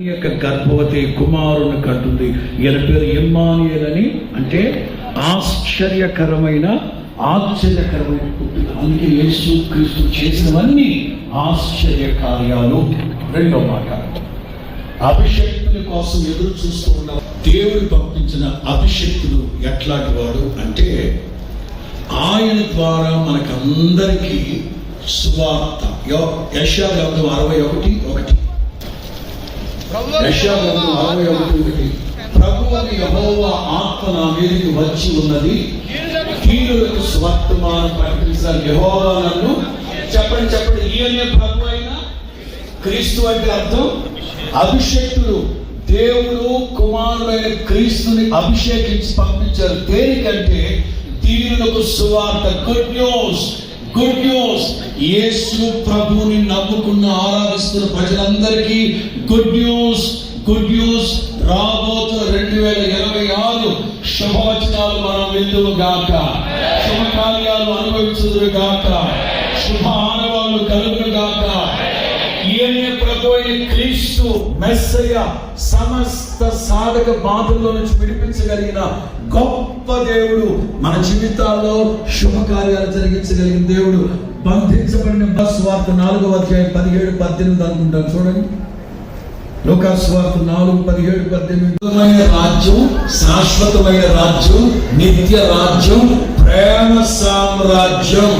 యొక్క గర్భవతి కుమారుని కంటుంది. ఈయన పేరు ఇమ్మానుయేల్ అని, అంటే ఆశ్చర్యకరమైన పుట్టుక. అందుకే యేసు క్రీస్తు చేసినవన్నీ ఆశ్చర్య కార్యాలు. రెండో మాట, అభిషక్తుల కోసం ఎదురు చూస్తూ ఉన్న దేవుడు పంపించిన అభిషక్తుడు ఎట్లాంటి వాడు అంటే, ఆయన ద్వారా మనకందరికీ సువార్త. యెషయా గ్రంథం 61:1, ప్రభువైన యెహోవా ఆత్మ నా మీదకి వచ్చి ఉన్నది, దీనులకు సువర్తమానం ప్రకటించాలి. యెహోవా నన్ను చెప్పండి ఈయనే ప్రభు అయిన క్రీస్తు అంటే అర్థం అభిషేకుడు. దేవుడు కుమారుడైన క్రీస్తుని అభిషేకించి పంపించారు. దేనికంటే దీనులకు సువార్త, గుడ్ న్యూస్. యేసు ప్రభువుని నమ్ముకున్న ఆరాధిస్తున్న ప్రజలందరికీ గుడ్ న్యూస్. రాబోతున్న 2026 శుభవచనాలు మనం విందుము గాక, శుభకార్యాలు అనుభవించుదురు గాక, శుభ ఆనవాళ్ళు కలుగును గాక. ఈయనే ప్రభు అయిన క్రీస్తు మెస్సయ్య, సమస్త సాధక బాధల్లో నుంచి విడిపించగలిగిన గొప్ప దేవుడు. మన జీవితాల్లో శుభకార్యాలు జరిగించగలిగిన దేవుడు. బంధించబడిన సువార్త 4:17-18 అనుకుంటాను. చూడండి, లూకాసు సువార్త 4:17-18. రాజ్యం, శాశ్వతమైన రాజ్యం, నిత్య రాజ్యం, ప్రేమ సామ్రాజ్యం.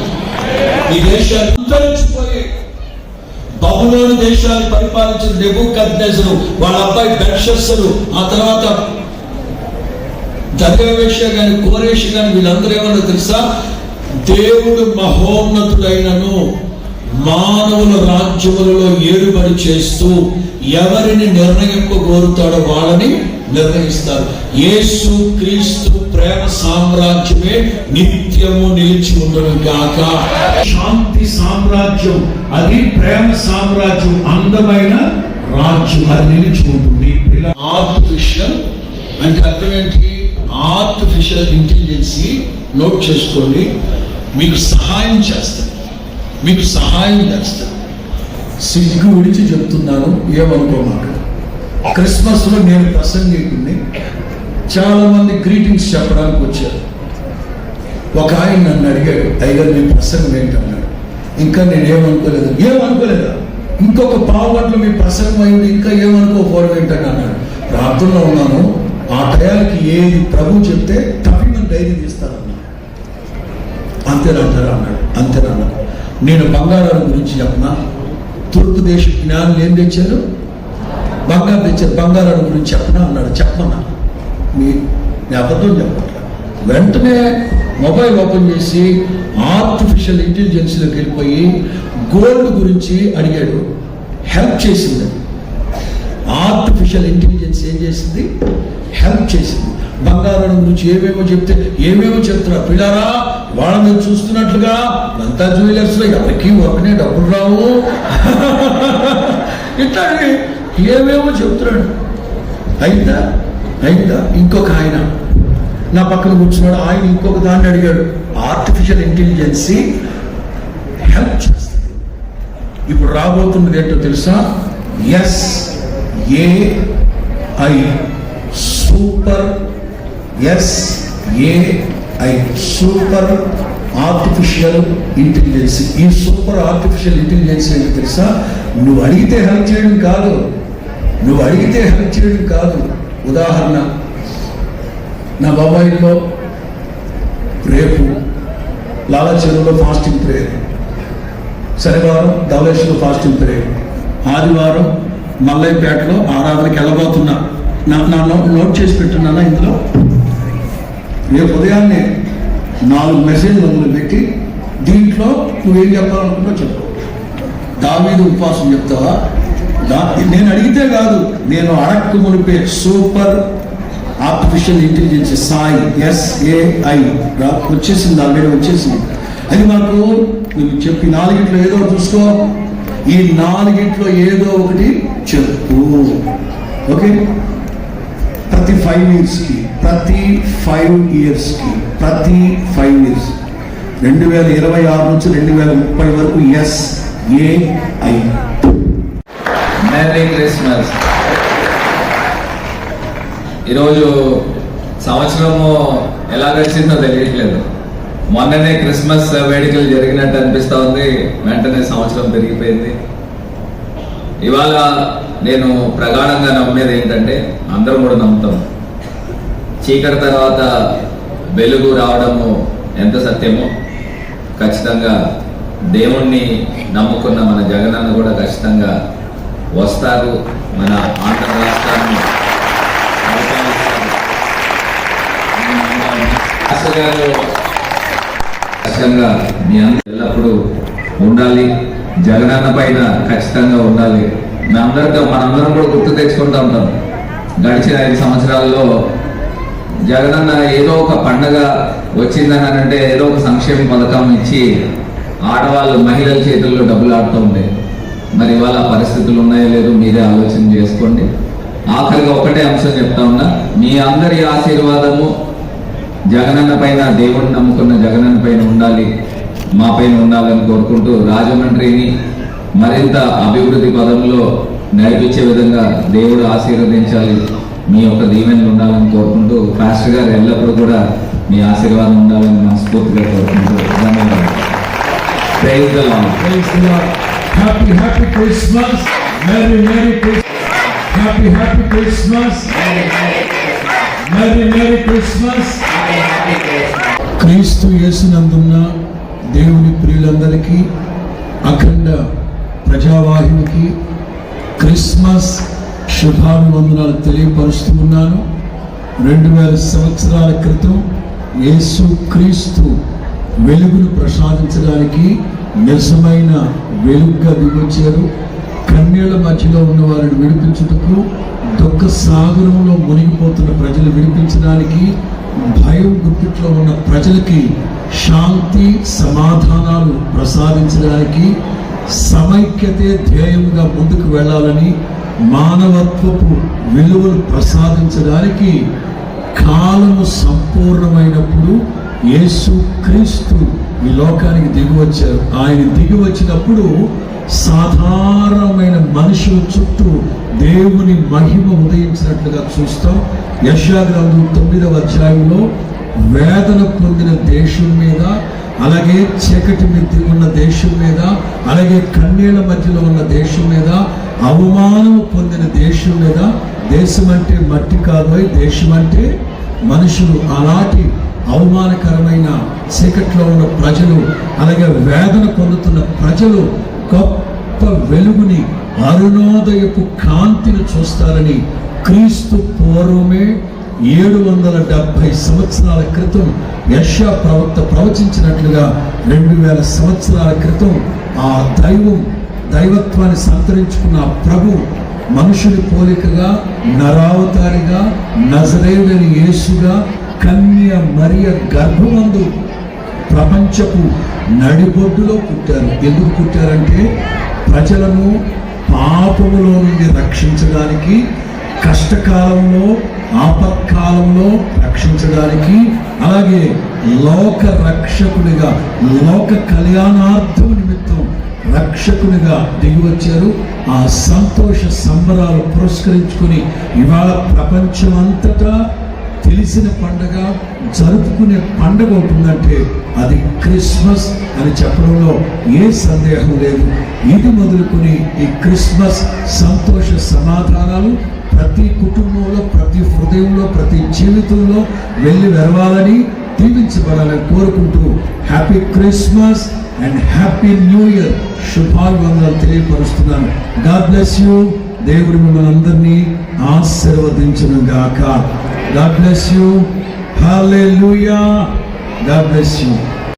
ఈ దేశాన్ని అంతరించిపోయే బబులోను దేశాన్ని పరిపాలించిన నెబుకద్నెజరు, వాళ్ళ అబ్బాయి బెల్షస్సరు, ఆ తర్వాత దర్యావేష గాని కోరేష్ గాని, వీళ్ళందరూ ఏమన్నా తెలుసా? దేవుడు మహోన్నతుడైనను మానవుల రాజ్యములలో ఏడుబడి చేస్తూ ఎవరిని నిర్ణయింపగోరుతాడో వాళ్ళని నిర్ణయిస్తారు. యేసు క్రీస్తు ప్రేమ సామ్రాజ్యమే నిత్యము నిలిచి ఉండను గాక. శాంతి సామ్రాజ్యం, అది ప్రేమ సామ్రాజ్యం, అందమైన రాజ్యం, అది నిలిచి ఉంటుంది. ఆర్టిఫిషియల్ అంటే అర్థం ఏంటి? Artificial intelligence. నోట్ చేసుకోండి, మీకు సహాయం చేస్తారు. సిగ్గు విడిచి చెప్తున్నాను, ఏమనుకోమాట. క్రిస్మస్లో నేను ప్రసంగికుడిని, చాలా మంది గ్రీటింగ్స్ చెప్పడానికి వచ్చారు. ఒక ఆయన నన్ను అడిగాడు, అయ్యగారు మీ ప్రసంగం ఏంటన్నాడు. ఇంకా నేను ఏమనుకోలేదా? ఇంకొక పావు గంటలో మీ ప్రసంగం అయింది, ఇంకా ఏమనుకోకపోవడం ఏంటని అన్నాడు. ప్రార్థనలో ఉన్నాను, ఆ టయానికి ఏది ప్రభు చెప్తే తప్పిమని ధైర్యం తీస్తానన్నా. అంతేనంటారా అన్నాడు. అంతేనన్నా. నేను బంగారం గురించి చెప్పనా? తూర్పు దేశ జ్ఞానులు ఏం తెచ్చారు? బంగారం తెచ్చారు. బంగారం గురించి చెప్పనా అన్నాడు. చెప్పమన్నా. నేను అబద్ధం చెప్పట్లా. వెంటనే మొబైల్ ఓపెన్ చేసి ఆర్టిఫిషియల్ ఇంటెలిజెన్స్లోకి వెళ్ళిపోయి గోల్డ్ గురించి అడిగాడు. హెల్ప్ చేసింది. ఆర్టిఫిషియల్ ఇంటెలిజెన్స్ ఏం చేసింది? హెల్ప్ చేసింది. బంగారం గురించి ఏమేమో చెప్తున్నారు పిల్లారా, వాళ్ళ మీరు చూస్తున్నట్లుగా అంతా జ్యువెలర్స్లో ఎవరికి ఒకనే డబ్బులు రావు, ఇట్లా ఏమేమో చెప్తున్నాడు. అయిందా? ఇంకొక ఆయన నా పక్కన కూర్చున్నాడు. ఆయన ఇంకొక దాన్ని అడిగాడు. ఆర్టిఫిషియల్ ఇంటెలిజెన్సీ హెల్ప్ చేస్తుంది. ఇప్పుడు రాబోతున్నది ఏంటో తెలుసా? SAI, super artificial intelligence. ఈ సూపర్ ఆర్టిఫిషియల్ ఇంటెలిజెన్స్ ఏంటో తెలుసా? నువ్వు అడిగితే హెల్ప్ చేయడం కాదు. ఉదాహరణ, నా మొబైల్లో రేపు లాలాచెరువులో ఫాస్టింగ్ ప్రేయర్, శనివారం ధవళేశ్వరంలో ఫాస్టింగ్ ప్రేయర్, ఆదివారం మల్లయ్యపేటలో ఆరాధనకి వెళ్ళబోతున్నా. నా నోట్ చేసి పెట్టున్నానా ఇందులో. రేపు ఉదయాన్నే 4 మెసేజ్లు పెట్టి దీంట్లో నువ్వేం చెప్పాలనుకుంటా చెప్పు. దావీదు ఉపవాసం చెప్తావా? నేను అడిగితే కాదు, నేను అడక్కు మునిపే super artificial intelligence Sai SAI వచ్చేసింది, ఆల్రెడీ వచ్చేసింది. అది మాకు నువ్వు చెప్పి 4 ఏదో చూసుకో, ఈ 4 ఏదో ఒకటి చెప్పు. ఓకే, ప్రతి 5 ఇయర్స్కి 2026 నుంచి 2030 వరకు SAI. Merry Christmas. ఈరోజు సంవత్సరము ఎలా గడిచిందో తెలియట్లేదు. మొన్ననే క్రిస్మస్ వేడుకలు జరిగినట్టు అనిపిస్తూ ఉంది, వెంటనే సంవత్సరం పెరిగిపోయింది. ఇవాళ నేను ప్రగాఢంగా నమ్మేది ఏంటంటే, అందరం కూడా నమ్ముతాం, చీకటి తర్వాత వెలుగు రావడము ఎంత సత్యమో, ఖచ్చితంగా దేవుణ్ణి నమ్ముకున్న మన జగనన్న కూడా ఖచ్చితంగా వస్తారు, మన ఆంధ్ర రాష్ట్రాన్ని గారు ఖచ్చితంగా మీ అందరూ ఎల్లప్పుడూ ఉండాలి, జగనన్న పైన ఖచ్చితంగా ఉండాలి. మనందరం కూడా గుర్తు తెచ్చుకుంటూ ఉంటాం. గడిచిన 5 సంవత్సరాల్లో జగనన్న ఏదో ఒక పండగ వచ్చిందని అంటే ఏదో ఒక సంక్షేమ పథకం ఇచ్చి ఆడవాళ్ళు మహిళల చేతుల్లో డబ్బులు ఆడుతూ ఉండే. మరి ఇవాళ పరిస్థితులు ఉన్నాయో లేదో మీరే ఆలోచన చేసుకోండి. ఆఖరిగా ఒకటే అంశం చెప్తా ఉన్నా, మీ అందరి ఆశీర్వాదము జగనన్న పైన, దేవుడిని నమ్ముకున్న జగనన్న పైన ఉండాలి, మా పైన ఉండాలని కోరుకుంటూ రాజమండ్రిని మరింత అభివృద్ధి పదంలో నడిపించే విధంగా దేవుడు ఆశీర్వదించాలి, మీ యొక్క దీవెనలు ఉండాలని కోరుకుంటూ, పాస్టర్ గారు ఎల్లప్పుడూ కూడా మీ ఆశీర్వాదం ఉండాలని మనస్ఫూర్తిగా కోరుకుంటూ ధన్యవాదాలు. Praise the Lord. Praise the Lord. Happy Christmas. Merry Christmas. Happy Christmas. Merry Christmas. క్రీస్తు యేసునందున్న దేవుని ప్రియులందరికీ, అఖండ ప్రజావాహినికి క్రిస్మస్ శుభాభివందనాలు తెలియపరుస్తూ ఉన్నాను. 2000 సంవత్సరాల క్రితం యేసు క్రీస్తు వెలుగును ప్రసాదించడానికి నిజమైన వెలుగుగా దిగొచ్చారు. కన్నీళ్ల మధ్యలో ఉన్న వారిని విడిపించుటకు, దుఃఖ సాగరంలో మునిగిపోతున్న ప్రజలు విడిపించడానికి, భయం గుప్పిట్లో ఉన్న ప్రజలకి శాంతి సమాధానాలు ప్రసాదించడానికి, సమైక్యతే ధ్యేయంగా ముందుకు వెళ్ళాలని, మానవత్వపు విలువలు ప్రసాదించడానికి కాలము సంపూర్ణమైనప్పుడు యేసు క్రీస్తు ఈ లోకానికి దిగివచ్చారు. ఆయన దిగి వచ్చినప్పుడు సాధారణమైన మనుషుల చుట్టూ దేవుని మహిమ ఉదయించినట్లుగా చూస్తాం. యెషయా గ్రంథం 9వ అధ్యాయంలో వేదన పొందిన దేశం మీద, అలాగే చీకటి మీద ఉన్న దేశం మీద, అలాగే కన్నీళ్ల మధ్యలో ఉన్న దేశం మీద, అవమానం పొందిన దేశం మీద, దేశం అంటే మట్టి కాదు, దేశం అంటే మనుషులు, అలాంటి అవమానకరమైన చీకట్లో ఉన్న ప్రజలు, అలాగే వేదన పొందుతున్న ప్రజలు గొప్ప వెలుగుని, అరుణోదయపు కాంతిని చూస్తారని క్రీస్తు పూర్వమే 770 సంవత్సరాల క్రితం యెషయా ప్రవక్త ప్రవచించినట్లుగా 2000 సంవత్సరాల క్రితం ఆ దైవత్వాన్ని సంతరించుకున్న ప్రభు మనుషుని పోలికగా, నరావతారిగా, నజరేయుడైన యేసుగా కన్య మరియ గర్భమందు ప్రపంచపు నడిబొడ్డులో పుట్టారు. ఎందుకు పుట్టారంటే ప్రజలను పాపములో నుండి రక్షించడానికి, కష్టకాలంలో ఆపత్కాలంలో రక్షించడానికి, అలాగే లోక రక్షకునిగా, లోక కళ్యాణార్థం నిమిత్తం రక్షకునిగా దిగివచ్చారు. ఆ సంతోష సంబరాలు పురస్కరించుకుని ఇవాళ ప్రపంచమంతటా తెలిసిన పండగ, జరుపుకునే పండగ ఉంటుందంటే అది క్రిస్మస్ అని చెప్పడంలో ఏ సందేహం లేదు. ఇది మొదలుకొని ఈ క్రిస్మస్ సంతోష సమాధానాలు ప్రతి కుటుంబంలో, ప్రతి హృదయంలో, ప్రతి జీవితంలో వెళ్ళి వెరవాలని, దీవించబడాలని కోరుకుంటూ happy Christmas and happy new year శుభాభివందనాలు తెలియపరుస్తున్నాను. God bless you. దేవుడు మిమ్మల్ని అందరినీ ఆశీర్వదించును గాక. God bless you. Hallelujah. God bless you.